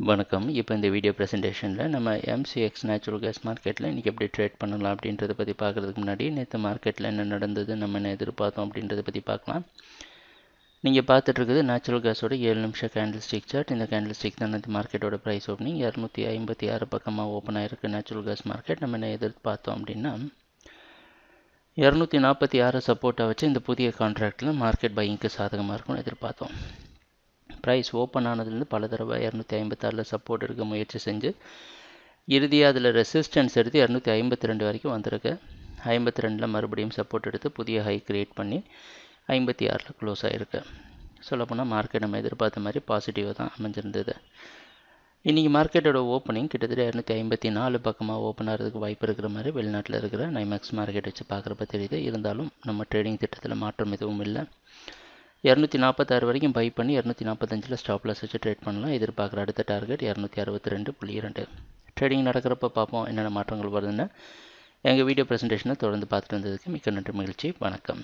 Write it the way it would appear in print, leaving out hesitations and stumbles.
வணக்கம். இப்போ இந்த வீடியோ ப்ரெசன்டேஷனில் நம்ம எம்சிஎக்ஸ் நேச்சுரல் கேஸ் மார்க்கெட்டில் இன்றைக்கி எப்படி ட்ரேட் பண்ணலாம் அப்படின்றத பற்றி பார்க்குறதுக்கு முன்னாடி நேற்று மார்க்கெட்டில் என்ன நடந்தது, நம்ம என்ன எதிர்பார்த்தோம் அப்படின்றத பற்றி பார்க்கலாம். நீங்கள் பார்த்துட்ருக்குது நேச்சுரல் கேஸோட 7 நிமிஷம் கேண்டில் ஸ்டிக் சார்ட். இந்த கேண்டில் ஸ்டிக் தான் இந்த மார்க்கெட்டோட ப்ரைஸ் ஓப்பனிங் 256 பக்கமாக ஓப்பன் ஆகிருக்கு நேச்சுரல் கேஸ் மார்க்கெட். நம்ம என்ன எதிர்பார்த்தோம் அப்படின்னா 246 சப்போர்ட்டாக வச்சு இந்த புதிய கான்ட்ராக்டில் மார்க்கெட் பையிங்க்கு சாதகமாக இருக்கும்னு எதிர்பார்த்தோம். ப்ரைஸ் ஓப்பன் ஆனதுலேருந்து பல தடவை 256 சப்போர்ட் எடுக்க முயற்சி செஞ்சு இறுதியாக அதில் ரெசிஸ்டன்ஸ் எடுத்து 252 வரைக்கும் வந்திருக்கு. 52 மறுபடியும் சப்போர்ட் எடுத்து புதிய ஹை கிரியேட் பண்ணி 56 க்ளோஸ் ஆகிருக்கு. சொல்லப்போனால் மார்க்கெட் நம்ம எதிர்பார்த்த மாதிரி பாசிட்டிவாக தான் அமைஞ்சிருந்தது. இன்றைக்கி மார்க்கெட்டோட ஓப்பனிங் கிட்டத்தட்ட 254 பக்கமாக ஓப்பன் ஆகிறதுக்கு வாய்ப்பு இருக்கிற மாதிரி வெளிநாட்டில் இருக்கிற நைமேக்ஸ் மார்க்கெட் வச்சு பார்க்குறப்ப தெரியுது. இருந்தாலும் நம்ம ட்ரேடிங் திட்டத்தில் மாற்றம் எதுவும் இல்லை. 246 வரைக்கும் பை பண்ணி 245 ஸ்டாப் லாஸ் வச்சு ட்ரேட் பண்ணலாம். எதிர்பார்க்குற அடுத்த டார்கெட் 262.2. ட்ரேடிங் நடக்கிறப்ப பார்ப்போம் என்னென்ன மாற்றங்கள் வருதுன்னு. எங்கள் வீடியோ ப்ரெசன்டேஷனை தொடர்ந்து பார்த்துட்டு வந்ததுக்கு மிக்க நன்றி, மகிழ்ச்சி, வணக்கம்.